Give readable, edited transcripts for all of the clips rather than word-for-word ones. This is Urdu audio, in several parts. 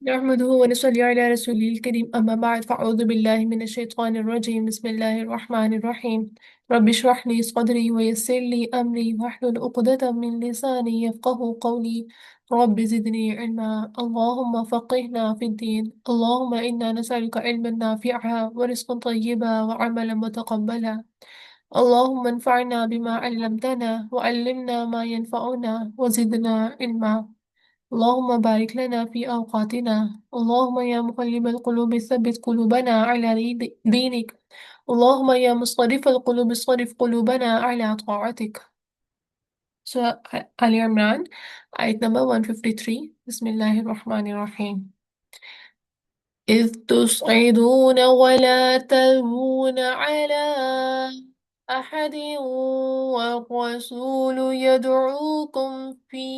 نحمده ونصلي على رسوله الكريم أما بعد فأعوذ بالله من الشيطان الرجيم بسم الله الرحمن الرحيم رب اشرح لي صدري ويسر لي أمري واحلل عقدة من لساني يفقه قولي رب زدني علما اللهم فقهنا في الدين اللهم إنا نسألك علما نافعا ورزقا طيبا وعملا متقبلا اللهم انفعنا بما علمتنا وعلمنا ما ينفعنا وزدنا علما اللهم بارك لنا في أوقاتنا اللهم يا مقلب القلوب ثبت قلوبنا على دينك اللهم يا مصرف القلوب صرف قلوبنا على طاعتك. Surah Ali Imran, ayat number 153. بسم الله الرحمن الرحيم. إذ تصعدون ولا تلوون على أحد والرسول يدعوكم في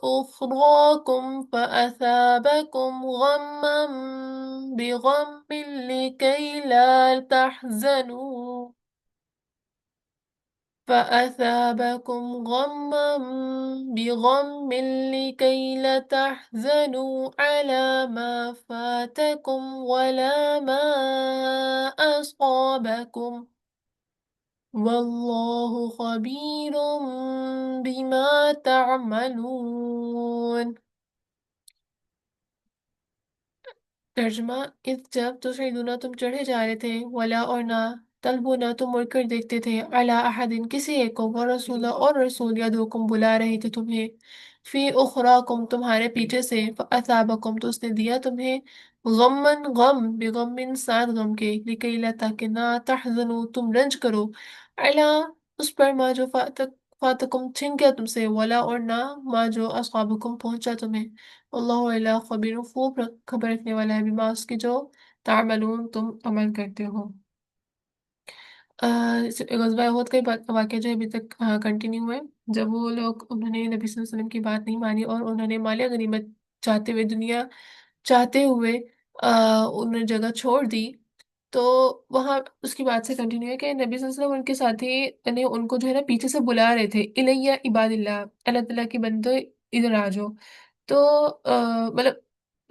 أخراكم بغم فأثابكم غما بغم لكي لا تحزنوا على ما فاتكم ولا ما أصابكم والله خبير بما تعملون. ترجمہ: اس جب تسعدون تم چڑھے جا رہے تھے، ولا اور نہ، تلبون تم مڑ کر دیکھتے تھے، علی احد کسی ایک کو، ورسول اور رسول یدعوکم بلا رہے تھے تمہیں، فی اخراکم تمہارے پیچھے سے، فاصابکم تو اس نے دیا تمہیں، غمن غم، بغم ساتھ غم کے، لکئی لا تاکہ نہ، تحزنوا تم رنج کرو، علی اس پر، ما جو فاتکم چھن گیا تم سے، ولا اور نہ، ما جو اصابکم پہنچا تمہیں، اللہ اعلیٰ خبیر خوب خبر رکھنے والا ہے، بما اس کی جو تعملون تم عمل کرتے ہو۔ غزوہ احد کا واقعہ جو ہے ابھی تک کنٹینیو ہے، جب وہ لوگ انہوں نے نبی صلی اللہ علیہ وسلم کی بات نہیں مانی اور انہوں نے مال غنیمت چاہتے ہوئے، دنیا چاہتے ہوئے انہوں نے جگہ چھوڑ دی، تو وہاں اس کی بات سے کنٹینیو ہے کہ نبی صلی اللہ علیہ وسلم ان کے ساتھی نے ان کو جو ہے نا پیچھے سے بلا رہے تھے، الیہ عباد اللہ، اللہ تعالیٰ کی بندو ادھر آ جاؤ، تو مطلب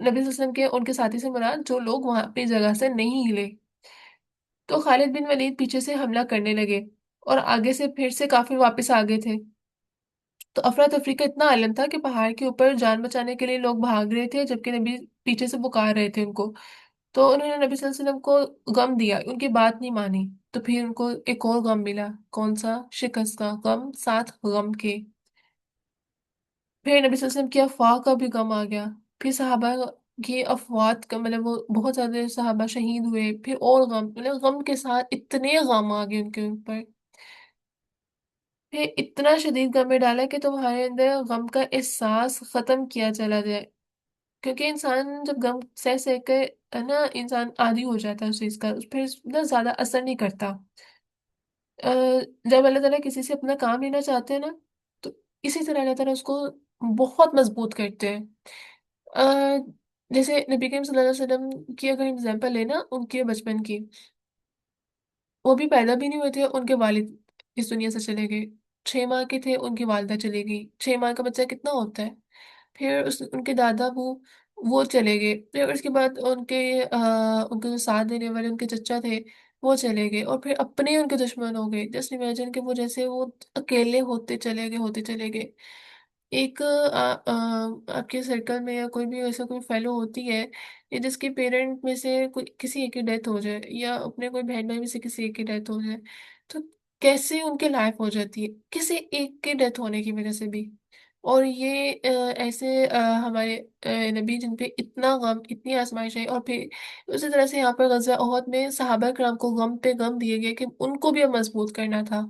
نبی صلی اللہ علیہ وسلم کے ان کے ساتھی سے مراد جو لوگ وہاں پہ جگہ سے نہیں ہلے، تو خالد بن ولید پیچھے سے حملہ کرنے لگے اور آگے سے پھر سے کافر واپس آ گئے تھے، تو افراتفری کا اتنا عالم تھا کہ پہاڑ کے اوپر جان بچانے کے لیے لوگ بھاگ رہے تھے، جبکہ نبی پیچھے سے پکار رہے تھے ان کو، تو انہوں نے نبی صلی اللہ علیہ وسلم کو غم دیا، ان کی بات نہیں مانی، تو پھر ان کو ایک اور غم ملا، کون سا؟ شکست کا غم، ساتھ غم کے، پھر نبی صلی اللہ علیہ وسلم کی افواہ کا بھی غم آ گیا، پھر صحابہ کی افوات کا مطلب وہ بہت زیادہ صحابہ شہید ہوئے، پھر اور غم، مطلب غم کے ساتھ اتنے غم آ گئے ان کے اوپر، پھر اتنا شدید غم میں ڈالا کہ تمہارے اندر غم کا احساس ختم کیا چلا جائے، کیونکہ انسان جب غم سہ سہ کے ہے نا انسان عادی ہو جاتا ہے اس چیز کا، پھر اتنا زیادہ اثر نہیں کرتا۔ جب اللہ تعالیٰ کسی سے اپنا کام لینا چاہتے ہیں نا، تو اسی طرح اللہ تعالیٰ اس کو بہت مضبوط کرتے ہیں۔ آ، جیسے نبی کریم صلی اللہ علیہ وسلم کی اگر اگزامپل لینا ان کے بچپن کی، وہ بھی پیدا بھی نہیں ہوئے تھے، ان کے والد اس دنیا سے چلے گئے، 6 ماہ کے تھے ان کی والدہ چلے گئی، 6 ماہ کا بچہ کتنا ہوتا ہے، پھر ان کے دادا ابو وہ چلے گئے، پھر اس کے بعد ان کے جو ساتھ دینے والے ان کے چچا تھے وہ چلے گئے، اور پھر اپنے ان کے دشمن ہو گئے، جسٹ امیجن کہ وہ جیسے وہ اکیلے ہوتے چلے گئے۔ ایک آپ کے سرکل میں یا کوئی بھی ایسا کوئی فیلو ہوتی ہے یا جس کے پیرنٹ میں سے کوئی کسی ایک کی ڈیتھ ہو جائے، یا اپنے کوئی بہن بھائی میں سے کسی ایک کی ڈیتھ ہو جائے، تو کیسے ان کے لائف ہو جاتی ہے کسی ایک کے ڈیتھ ہونے کی وجہ سے بھی، اور یہ ایسے ہمارے نبی جن پہ اتنا غم، اتنی آزمائش ہے، اور پھر اسی طرح سے یہاں پر غزوہ احد میں صحابہ کرام کو غم پہ غم دیے گئے کہ ان کو بھی اب مضبوط کرنا تھا،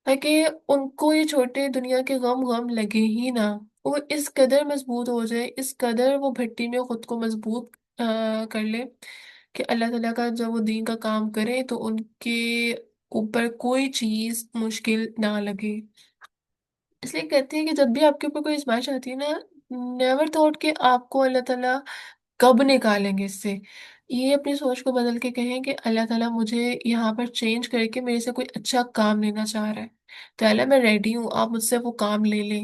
تاکہ ان کو یہ چھوٹے دنیا کے غم لگے ہی نہ، وہ اس قدر مضبوط ہو جائے، اس قدر وہ بھٹی میں خود کو مضبوط کر لے کہ اللہ تعالیٰ کا جب وہ دین کا کام کرے تو ان کے اوپر کوئی چیز مشکل نہ لگے۔ اس لیے کہتے ہیں کہ جب بھی آپ کے اوپر کوئی آزمائش آتی ہے نا، نیور تھاٹ کہ آپ کو اللہ تعالیٰ کب نکالیں گے اس سے، یہ اپنی سوچ کو بدل کے کہیں کہ اللہ تعالیٰ مجھے یہاں پر چینج کر کے میرے سے کوئی اچھا کام لینا چاہ رہا ہے، تو اللہ میں ریڈی ہوں، آپ مجھ سے وہ کام لے لیں،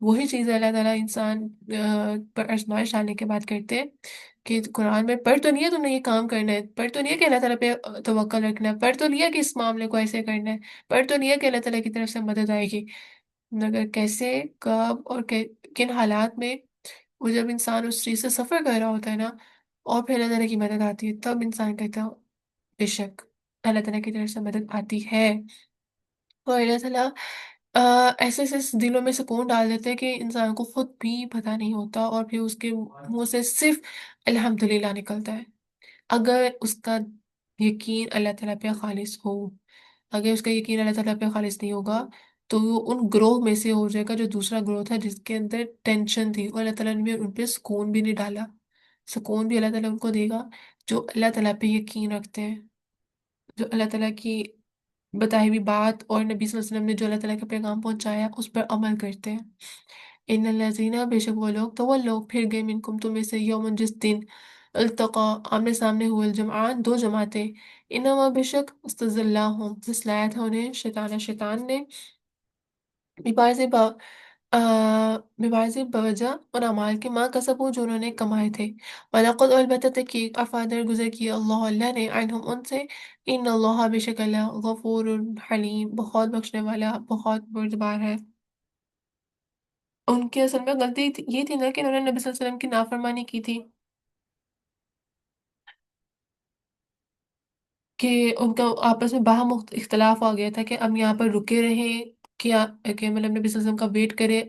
وہی چیز اللہ تعالیٰ انسان پر آزمائش ڈالنے کے بعد کرتے ہیں کہ قرآن میں پڑھ تو نہیں ہے تم نے یہ کام کرنا ہے، پڑھ تو نہیں ہے کہ اللہ تعالیٰ پہ توکل رکھنا ہے، پڑھ تو نہیں ہے کہ اس معاملے کو ایسے کرنا ہے، پڑھ تو نہیں ہے کہ اللہ تعالیٰ کی طرف سے مدد آئے گی، مگر کیسے، کب اور کن حالات میں، وہ جب انسان اس چیز سے سفر کر رہا ہوتا ہے نا، اور پھر اللہ تعالیٰ کی مدد آتی ہے، تب انسان کہتا ہے بے شک اللہ تعالیٰ کی طرف سے مدد آتی ہے۔ اور اللہ تعالیٰ ایسے ایسے دلوں میں سکون ڈال دیتے ہیں کہ انسان کو خود بھی پتہ نہیں ہوتا، اور پھر اس کے منہ سے صرف الحمدللہ نکلتا ہے، اگر اس کا یقین اللہ تعالیٰ پہ خالص ہو۔ اگر اس کا یقین اللہ تعالیٰ پہ خالص نہیں ہوگا تو وہ ان گروہ میں سے ہو جائے گا جو دوسرا گروہ تھا جس کے اندر ٹینشن تھی، اور اللہ تعالیٰ نے ان پہ سکون بھی نہیں ڈالا۔ سکون بھی اللہ تعالیٰ ان کو دے گا جو اللہ تعالیٰ پہ یقین رکھتے ہیں، جو اللہ تعالیٰ کی بتائی ہوئی بات اور نبی صلی اللہ علیہ وسلم نے جو اللہ تعالیٰ کا پیغام پہنچایا اس پر عمل کرتے ہیں۔ ان الذین، بے شک وہ لوگ، تو وہ لوگ پھر گئے، منکم تمہیں سے، یومن جس دن، التقا آمنے سامنے ہوئے، الجمعان دو جماعتیں، انما بے شک استزلاہم جسلایا تھا انہیں شیطان نے، ببعض ببعض بوجہ اور اعمال کے، ماں کسبوا جو انہوں نے کمائے تھے، وَلَقَدْ البتہ تحقیق عفا درگزر کیا اللہ نے، عنہم ان سے، ان اللہ بے شک اللہ غفور حلیم بہت بخشنے والا بہت بردبار ہے۔ ان کی اصل میں غلطی یہ تھی نا کہ انہوں نے نبی صلی اللہ علیہ وسلم کی نافرمانی کی تھی، کہ ان کا آپس میں باہم اختلاف آ گیا تھا کہ ہم یہاں پر رکے رہیں، کیا کہ مطلب نبی صلی اللہ علیہ وسلم کا ویٹ کرے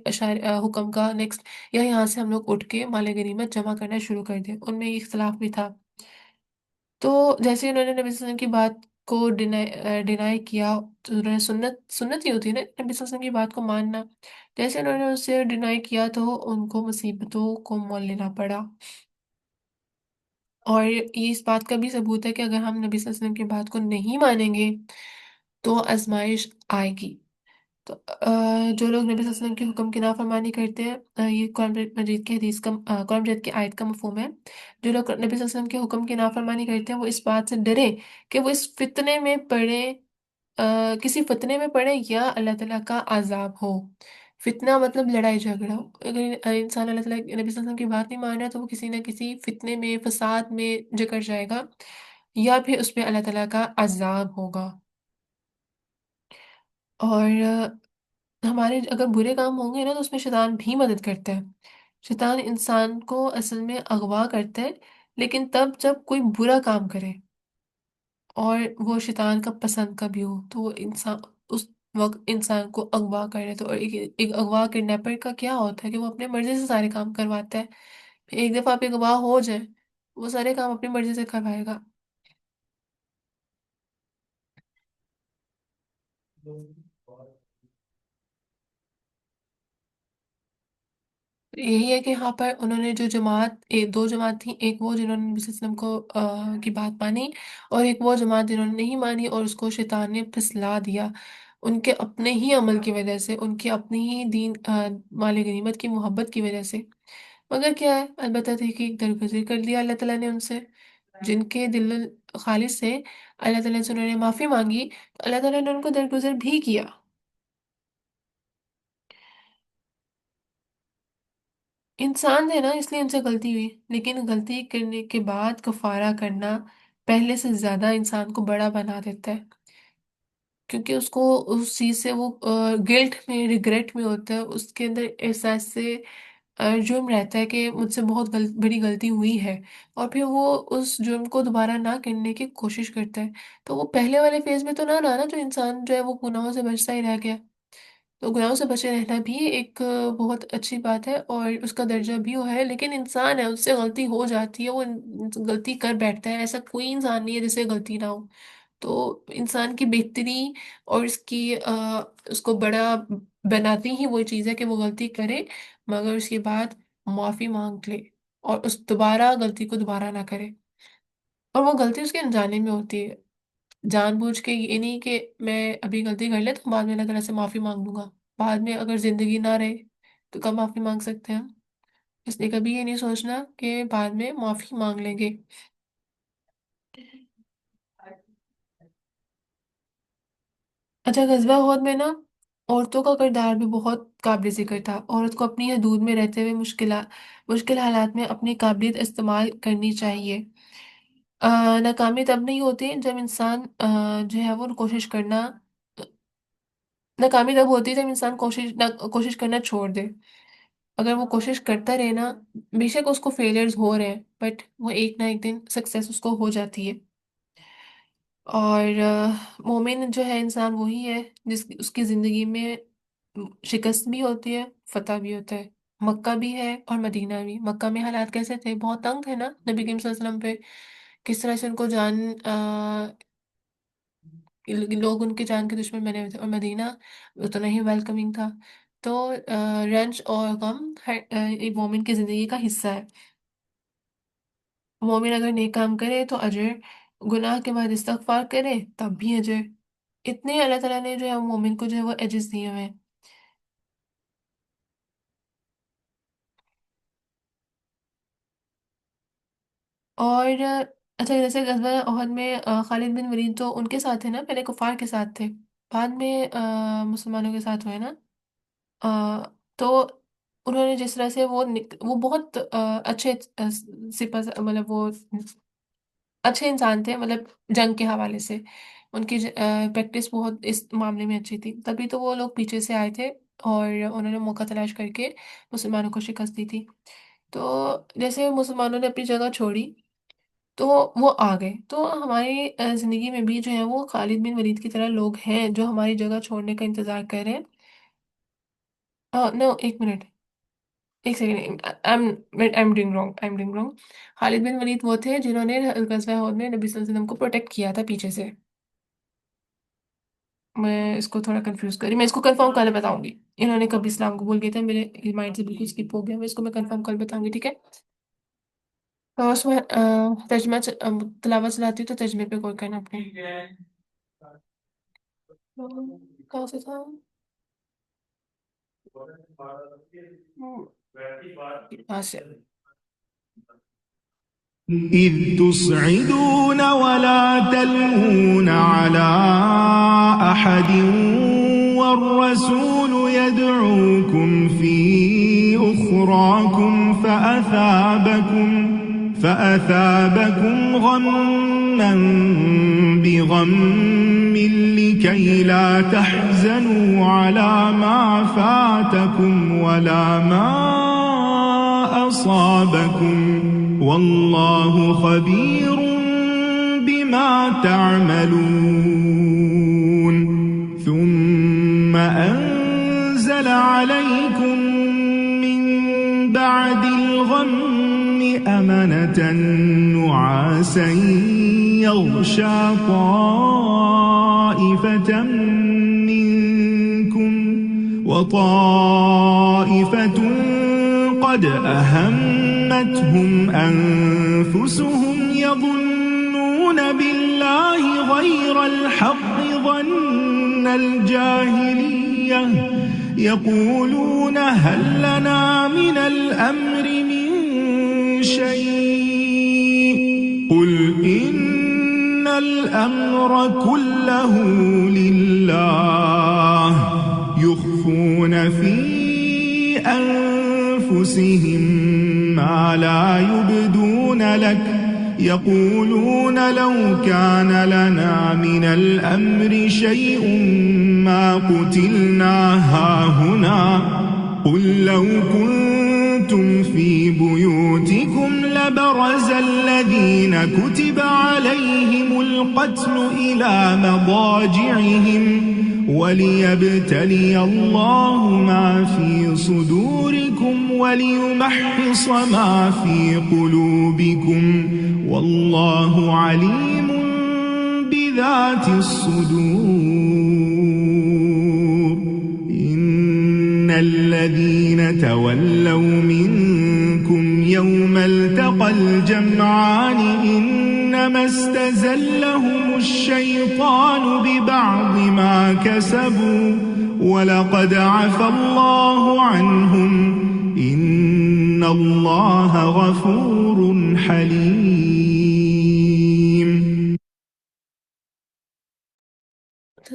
حکم کا نیکسٹ، یا یہاں سے ہم لوگ اٹھ کے مال غنیمت جمع کرنا شروع کر دیں، ان میں یہ اختلاف بھی تھا۔ تو جیسے انہوں نے نبی صلی اللہ علیہ وسلم کی بات کو ڈینائی کیا، تو انہوں نے سنت ہی ہوتی ہے نا نبی صلی اللہ علیہ وسلم کی بات کو ماننا، جیسے انہوں نے اسے ڈینائی کیا تو ان کو مصیبتوں کو مول لینا پڑا۔ اور یہ اس بات کا بھی ثبوت ہے کہ اگر ہم نبی صلی اللہ علیہ وسلم کی بات کو نہیں مانیں گے تو آزمائش آئے گی۔ تو جو لوگ نبی صلی اللہ علیہ وسلم کے حکم کی نافرمانی کرتے ہیں، یہ قرآن مجید کی حدیث کا قرآن مجید کی آیت کا مفہوم ہے، جو لوگ نبی صلی اللہ علیہ وسلم کے حکم کی نافرمانی کرتے ہیں وہ اس بات سے ڈرے کہ وہ اس فتنے میں پڑے، کسی فتنے میں پڑے یا اللہ تعالیٰ کا عذاب ہو۔ فتنہ مطلب لڑائی جھگڑا، اگر انسان اللہ تعالیٰ نبی صلی اللہ علیہ وسلم کی بات نہیں مان رہا تو وہ کسی نہ کسی فتنے میں، فساد میں جکڑ جائے گا، یا پھر اس پہ اللہ تعالیٰ کا عذاب ہوگا۔ اور ہمارے اگر برے کام ہوں گے نا تو اس میں شیطان بھی مدد کرتا ہے۔ شیطان انسان کو اصل میں اغوا کرتا ہے، لیکن تب جب کوئی برا کام کرے اور وہ شیطان کا پسند کا بھی ہو تو وہ انسان اس وقت انسان کو اغوا کرے، تو اور ایک اغوا کڈنیپر کا کیا ہوتا ہے کہ وہ اپنے مرضی سے سارے کام کرواتا ہے، ایک دفعہ آپ اغوا ہو جائے وہ سارے کام اپنی مرضی سے کروائے گا۔ یہی ہے کہ یہاں پر انہوں نے جو جماعت، دو جماعت تھی، ایک وہ جنہوں نے نبی صلی اللہ علیہ وسلم کو کی بات مانی، اور ایک وہ جماعت جنہوں نے نہیں مانی اور اس کو شیطان نے پھسلا دیا ان کے اپنے ہی عمل کی وجہ سے، ان کے اپنی ہی دین مال غنیمت کی محبت کی وجہ سے۔ مگر کیا ہے، البتہ تھی کہ درگزر کر دیا اللہ تعالیٰ نے ان سے، جن کے دل خالص سے اللہ تعالیٰ سے انہوں نے معافی مانگی تو اللہ تعالیٰ نے ان کو درگزر بھی کیا۔ انسان ہے نا، اس لیے ان سے غلطی ہوئی، لیکن غلطی کرنے کے بعد کفارہ کرنا پہلے سے زیادہ انسان کو بڑا بنا دیتا ہے، کیونکہ اس کو اس چیز سے وہ گلٹ میں، ریگریٹ میں ہوتا ہے، اس کے اندر احساس سے جرم رہتا ہے کہ مجھ سے بہت بڑی غلطی ہوئی ہے، اور پھر وہ اس جرم کو دوبارہ نہ کرنے کی کوشش کرتا ہے۔ تو وہ پہلے والے فیز میں تو نہ رہا نا، جو انسان جو ہے وہ گناہوں سے بچتا ہی رہ گیا، تو گناہوں سے بچے رہنا بھی ایک بہت اچھی بات ہے اور اس کا درجہ بھی وہ ہے، لیکن انسان ہے، اس سے غلطی ہو جاتی ہے، وہ غلطی کر بیٹھتا ہے، ایسا کوئی انسان نہیں ہے جسے غلطی نہ ہو۔ تو انسان کی بہتری اور اس کی اس کو بڑا بناتی ہی وہ چیز ہے کہ وہ غلطی کرے، مگر اس کے بعد معافی مانگ لے اور اس دوبارہ غلطی کو دوبارہ نہ کرے، اور وہ غلطی اس کے انجانے میں ہوتی ہے، جان بوجھ کے یہ نہیں کہ میں ابھی غلطی کر لے تو بعد میں اللہ تعالیٰ سے معافی مانگ لوں گا، بعد میں اگر زندگی نہ رہے تو کب معافی مانگ سکتے ہیں ہم؟ اس لیے کبھی یہ نہیں سوچنا کہ بعد میں معافی مانگ لیں گے۔ اچھا، غزوہ احد میں نا عورتوں کا کردار بھی بہت قابل ذکر تھا۔ عورت کو اپنی حدود میں رہتے ہوئے مشکل حالات میں اپنی قابلیت استعمال کرنی چاہیے۔ ناکامی تب نہیں ہوتی جب انسان جو ہے وہ کوشش کرنا ناکامی تب ہوتی ہے جب انسان کوشش کرنا چھوڑ دے۔ اگر وہ کوشش کرتا رہے نا، بے شک اس کو فیلئرز ہو رہے ہیں، بٹ وہ ایک نہ ایک دن سکسیس اس کو ہو جاتی ہے۔ اور مومن جو ہے انسان وہی ہے اس کی زندگی میں شکست بھی ہوتی ہے، فتح بھی ہوتا ہے۔ مکہ بھی ہے اور مدینہ بھی۔ مکہ میں حالات کیسے تھے؟ بہت تنگ ہے نا نبی کریم صلی اللہ علیہ وسلم پہ، کس طرح سے ان کو لوگ ان کے جان کے دشمن بنے ہوئے تھے، اور مدینہ اتنا ہی ویلکمنگ تھا۔ تو رنج اور غم ایک مومن کی زندگی کا حصہ ہے۔ مومن اگر نیک کام کرے تو اجر، گناہ کے بعد استغفار کرے تب بھی اجر۔ اتنے اللہ تعالیٰ نے جو ہے مومن کو جو ہے وہ ایجز دیے ہوئے ہیں۔ اور اچھا، جیسے غزوہ احد میں خالد بن ولید تو ان کے ساتھ تھے نا، پہلے کفار کے ساتھ تھے، بعد میں مسلمانوں کے ساتھ ہوئے نا۔ آ، تو انہوں نے جس طرح سے وہ بہت اچھے سپہ، مطلب وہ اچھے انسان تھے، مطلب جنگ کے حوالے سے ان کی پریکٹس بہت اس معاملے میں اچھی تھی، تبھی تو وہ لوگ پیچھے سے آئے تھے اور انہوں نے موقع تلاش کر کے مسلمانوں کو شکست دی تھی۔ تو جیسے مسلمانوں نے اپنی جگہ چھوڑی تو وہ آ گئے، تو ہماری زندگی میں بھی جو ہے وہ خالد بن ولید کی طرح لوگ ہیں جو ہماری جگہ چھوڑنے کا انتظار کر رہے ہیں۔ نو، ایک منٹ، ایک second, I am doing wrong. Khalid bin Walid وہ تھے جنہوں نے غزوہ احد میں نبی صلی اللہ علیہ وسلم کو پروٹیکٹ کیا تھا پیچھے سے۔ میں اس کو تھوڑا کنفیوز کری، میں اس کو کنفرم کل بتاؤں گی۔ انہوں نے کبھی اسلام قبول کیا تھا، میرے مائنڈ سے بالکل اسکپ ہو گیا، میں اس کو کنفرم کل بتاؤں گی، ٹھیک ہے؟ تو اس میں ترجمہ تلاوت چلاتی ہوں تو ترجمے پہ غور کرنا اپنے۔ کہاں سے تھا؟ یہاں سے۔ إذ تصعدون ولا تلوون على أحد والرسول يدعوكم في أخراكم فأثابكم غما بغم لكي لا تحزنوا على ما فاتكم ولا ما أصابكم والله خبير بما تعملون ثم أنزل عليكم من بعد الغم أمنة نعاسا يغشى طائفة منكم وطائفة قد أهمتهم أنفسهم يظنون بالله غير الحق ظن الجاهلية يقولون هل لنا من الأمر من شيء قل إن الأمر كله لله يخفون في أنفسهم ما لا يبدون لك يقولون لو كان لنا من الأمر شيء ما قتلنا هاهنا قل لو كنتم في بيوتكم لبرز الذين كتب عليهم القتل إلى مضاجعهم وليبتلي الله ما في صدوركم وليمحص ما في قلوبكم والله عليم بذات الصدور إن الذين تولوا منكم يوم التقى الجمعان إنما استزلهم الشيطان ببعض ما كسبوا ولقد عفى الله عنهم إن الله غفور حليم۔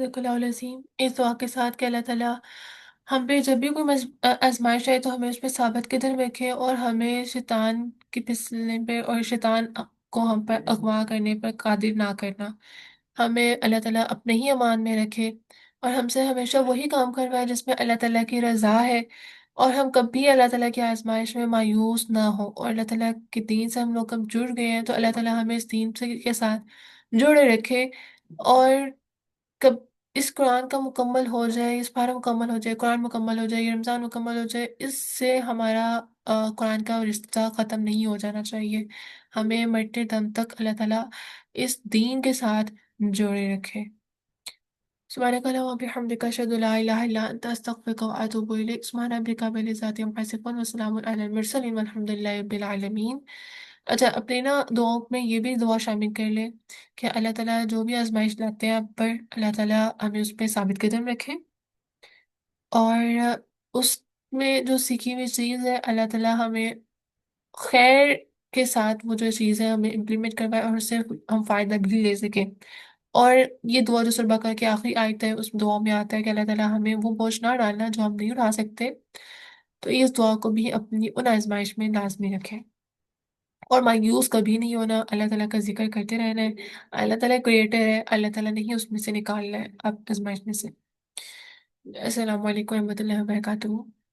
صدق اللہ العظیم۔ اس دعا کے ساتھ کہ اللہ تعالیٰ ہم پہ جب بھی کوئی آزمائش آئے تو ہمیں اس پہ ثابت قدم رکھے، اور ہمیں شیطان کی پھسلنے پہ اور شیطان کو ہم پر اغوا کرنے پر قادر نہ کرنا، ہمیں اللہ تعالیٰ اپنے ہی امان میں رکھے، اور ہم سے ہمیشہ وہی کام کروائے جس میں اللہ تعالیٰ کی رضا ہے، اور ہم کبھی اللہ تعالیٰ کی آزمائش میں مایوس نہ ہو، اور اللہ تعالیٰ کے دین سے ہم لوگ کب جڑ گئے ہیں تو اللہ تعالیٰ ہمیں اس دین سے کے ساتھ جڑے رکھے، اور کب اس قرآن کا مکمل ہو جائے، اس پارہ مکمل ہو جائے، قرآن مکمل ہو جائے، یہ رمضان مکمل ہو جائے، اس سے ہمارا قرآن کا رشتہ ختم نہیں ہو جانا چاہیے، ہمیں مرتے دم تک اللہ تعالیٰ اس دین کے ساتھ جوڑے رکھے۔ سبحانك اللهم وبحمدك أشهد أن لا إله إلا أنت أستغفرك وأتوب إليك، سبحان ربك رب العزة عما يصفون وسلام على المرسلين والحمد لله رب العالمین۔ اچھا، اپنے نا دعاؤں میں یہ بھی دعا شامل کر لیں کہ اللہ تعالیٰ جو بھی آزمائش لاتے ہیں آپ پر، اللہ تعالیٰ ہمیں اس پہ ثابت قدم رکھے، اور اس میں جو سیکھی ہوئی چیز ہے اللہ تعالیٰ ہمیں خیر کے ساتھ وہ جو چیز ہے ہمیں امپلیمنٹ کروائے، اور اس سے ہم فائدہ بھی لے سکیں۔ اور یہ دعا جو سورہ بقرہ کی آخری آیت ہے، اس دعا میں آتا ہے کہ اللہ تعالیٰ ہمیں وہ بوجھ نہ ڈالنا جو ہم نہیں اٹھا سکتے، تو اس دعا کو بھی اپنی ان آزمائش میں لازمی رکھیں، اور مایوس کبھی نہیں ہونا، اللہ تعالیٰ کا ذکر کرتے رہنا ہے، اللہ تعالیٰ کریٹر ہے، اللہ تعالیٰ نے ہی اس میں سے نکالنا ہے اب آزمائش میں سے۔ السلام علیکم ورحمۃ اللہ وبرکاتہ۔